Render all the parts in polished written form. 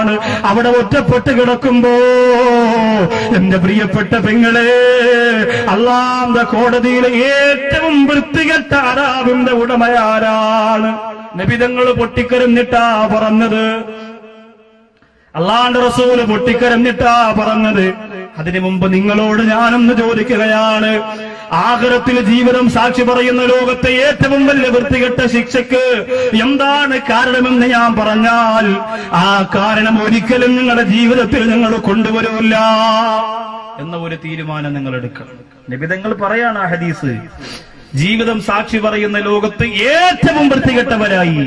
വീടാണ്. അവിടെ ഒറ്റപ്പെട്ട് കിടക്കുമ്പോ എന്റെ പ്രിയപ്പെട്ട പെങ്ങളെ, അല്ലാഹുവിന്റെ കോടതിയിലെ ഏറ്റവും വൃത്തികെട്ട അറാബിന്റെ ഉടമയാരാണ്? നബി തങ്ങൾ പൊട്ടിക്കരഞ്ഞിട്ടാ പറഞ്ഞത്. അല്ലാഹുവിന്റെ റസൂല് പൊട്ടിക്കരഞ്ഞിട്ടാ പറഞ്ഞത്. അതിനു മുമ്പ് നിങ്ങളോട് ഞാനൊന്ന് ചോദിക്കുകയാണ്, ആഖിറത്തിൽ ജീവിതം സാക്ഷി പറയുന്ന ലോകത്തെ ഏറ്റവും വലിയ വൃത്തികെട്ട ശിക്ഷയ്ക്ക് എന്താണ് കാരണമെന്ന് ഞാൻ പറഞ്ഞാൽ, ആ കാരണം ഒരിക്കലും നിങ്ങളുടെ ജീവിതത്തിൽ നിങ്ങൾ കൊണ്ടുവരില്ല എന്ന ഒരു തീരുമാനം നിങ്ങൾ എടുക്കണം. നബി തങ്ങൾ പറയാണ് ആ ഹദീസ്, ജീവിതം സാക്ഷി പറയുന്ന ലോകത്ത് ഏറ്റവും വൃത്തികെട്ടവരായി,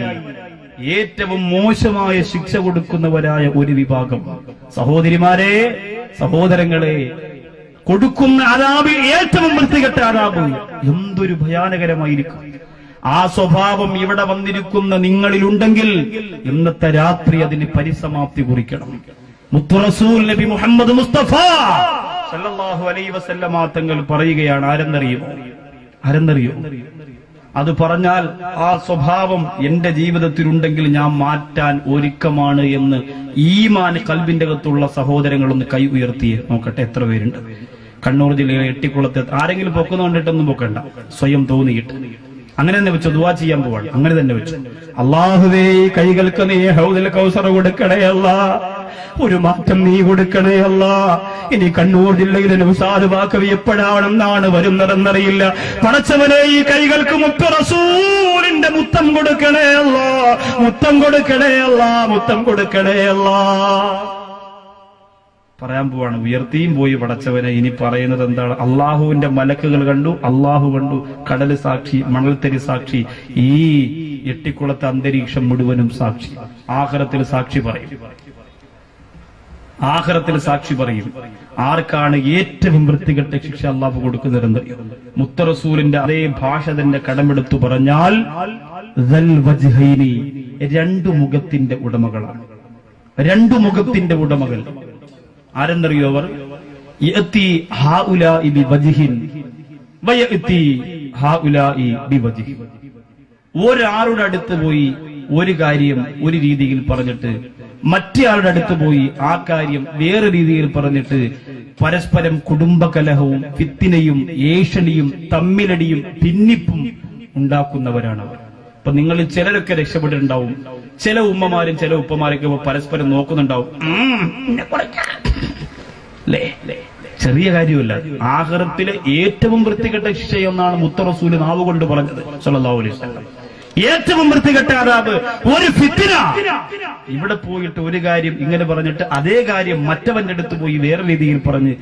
ഏറ്റവും മോശമായ ശിക്ഷ കൊടുക്കുന്നവരായ ഒരു വിഭാഗം, സഹോദരിമാരെ, സഹോദരങ്ങളെ, കൊടുക്കുന്ന അദാബ് ഏറ്റവും വൃത്തികെട്ട അദാബ് എന്തൊരു ഭയാനകരമായിരിക്കും. ആ സ്വഭാവം ഇവിടെ വന്നിരിക്കുന്ന നിങ്ങളിലുണ്ടെങ്കിൽ ഇന്നത്തെ രാത്രി അതിന് പരിസമാപ്തി കുറിക്കണം. മുത്തു റസൂൽ നബി മുഹമ്മദ് മുസ്തഫ സല്ലല്ലാഹു അലൈഹി വസല്ലമ തങ്ങൾ പറയുകയാണ്, ആരെന്നറിയോ? അത് പറഞ്ഞാൽ ആ സ്വഭാവം എന്റെ ജീവിതത്തിലുണ്ടെങ്കിൽ ഞാൻ മാറ്റാൻ ഒരുക്കമാണ് എന്ന് ഈമാൻ കൽബിന്റെ അകത്തുള്ള സഹോദരങ്ങളൊന്ന് കൈ ഉയർത്തിയേ നോക്കട്ടെ. എത്ര പേരുണ്ട്? കണ്ണൂർ ജില്ലയിലെ എട്ടിക്കുളത്ത് ആരെങ്കിലും പൊക്കുന്നു കണ്ടിട്ടൊന്നും പൊക്കണ്ട, സ്വയം തോന്നിയിട്ട് അങ്ങനെ തന്നെ വെച്ചു ദുആ ചെയ്യാൻ പോവാണ്. അങ്ങനെ തന്നെ വെച്ചു, അല്ലാഹുവേ കൈകൾക്ക് നീ ഹൗദുൽ കൗസർ കൊടുക്കണേ അല്ലാ, ഒരു മാറ്റം നീ കൊടുക്കണേ അല്ലാ. ഇനി കണ്ണൂർ ജില്ലയിലെ നൗസാദ് ബാക്കവി എപ്പോഴാണെന്നാണ് വരുന്നതെന്നറിയില്ല. പടച്ചവനെ, ഈ കൈകൾക്ക് മുത്ത് റസൂലിന്റെ മുത്തം കൊടുക്കണേ അല്ലാ, മുത്തം കൊടുക്കണേ അല്ലാ, മുത്തം കൊടുക്കണേ അല്ലാ. പറയാൻ പോവാണ്, ഉയർത്തിയും പോയി പടച്ചവനെ. ഇനി പറയുന്നത് എന്താണ്? അള്ളാഹുവിന്റെ മലക്കുകൾ കണ്ടു, അള്ളാഹു കണ്ടു, കടല് സാക്ഷി, മണൽത്തരി സാക്ഷി, ഈ എട്ടിക്കുളത്തെ അന്തരീക്ഷം മുഴുവനും സാക്ഷി. ആഖിറത്തിൽ സാക്ഷി പറയും, ആഖിറത്തിൽ സാക്ഷി പറയും. ആർക്കാണ് ഏറ്റവും വൃത്തികെട്ട ശിക്ഷ അള്ളാഹു കൊടുക്കുന്നതെന്ന് മുത്ത റസൂലിന്റെ അതേ ഭാഷ തന്നെ കടമെടുത്തു പറഞ്ഞാൽ, രണ്ടു മുഖത്തിന്റെ ഉടമകളാണ്. രണ്ടു മുഖത്തിന്റെ ഉടമകൾ ആരെന്നറിയോ? അവർ ഒരാളുടെ അടുത്ത് പോയി ഒരു കാര്യം ഒരു രീതിയിൽ പറഞ്ഞിട്ട് മറ്റേയാളുടെ അടുത്ത് പോയി ആ കാര്യം വേറെ രീതിയിൽ പറഞ്ഞിട്ട് പരസ്പരം കുടുംബകലഹവും ഫിത്തിനയും ഏഷണിയും തമ്മിലടിയും ഭിന്നിപ്പും ഉണ്ടാക്കുന്നവരാണ് അവർ. അപ്പൊ നിങ്ങളിൽ ചിലരൊക്കെ രക്ഷപ്പെട്ടിട്ടുണ്ടാവും. ചില ഉമ്മമാരും ചില ഉപ്പമാരൊക്കെ പരസ്പരം നോക്കുന്നുണ്ടാവും. ചെറിയ കാര്യമല്ല. ആഖിറത്തിലെ ഏറ്റവും വൃത്തികെട്ട ശിക്ഷയൊന്നാണ് മുത്ത റസൂല് നാവ് കൊണ്ട് പറഞ്ഞത് സല്ലല്ലാഹു അലൈഹി വസല്ലം. ഏറ്റവും വൃത്തികെട്ട അദാബ് ഒരു ഫിത്ന. ഇവിടെ പോയിട്ട് ഒരു കാര്യം ഇങ്ങനെ പറഞ്ഞിട്ട് അതേ കാര്യം മറ്റവന്റെ അടുത്ത് പോയി വേറെ രീതിയിൽ പറഞ്ഞ്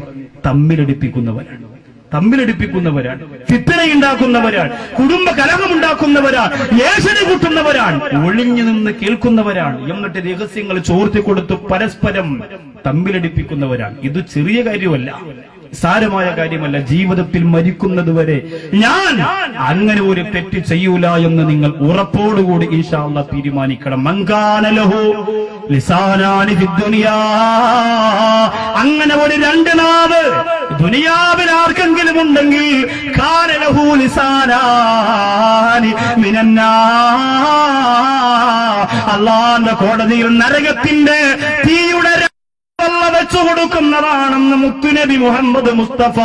തമ്മിലടിപ്പിക്കുന്നവരാണ്, ഫിത്നയുണ്ടാക്കുന്നവരാണ്, കുടുംബ കലഹമുണ്ടാക്കുന്നവരാണ്, ഏഷണി കൂട്ടുന്നവരാണ്, ഒളിഞ്ഞു നിന്ന് കേൾക്കുന്നവരാണ്, എന്നിട്ട് രഹസ്യങ്ങൾ ചോർത്തി കൊടുത്ത് പരസ്പരം തമ്മിലടിപ്പിക്കുന്നവരാണ്. ഇത് ചെറിയ കാര്യമല്ല, സാരമായ കാര്യമല്ല. ജീവിതത്തിൽ മരിക്കുന്നത് വരെ ഞാൻ അങ്ങനെ ഒരു തെറ്റ് ചെയ്യൂല എന്ന് നിങ്ങൾ ഉറപ്പോടുകൂടി ഇൻഷാ അല്ലാഹ് തീരുമാനിക്കണം. മൻകാന ലഹു ലിസാനാനി ഫിദ്ദുനിയാ, അങ്ങനെ ഒരു രണ്ട് നാവ് ദുനിയാവിൽ ആർക്കെങ്കിലും ഉണ്ടെങ്കിൽ കാന ലഹു ലിസാനാനി മിനന്നാർ, അല്ലാഹുവിന്റെ കോടതിയിൽ നരകത്തിന്റെ തീയുടെ വെച്ചു കൊടുക്കുന്നതാണെന്ന് മുത്തുനബി മുഹമ്മദ് മുസ്തഫ.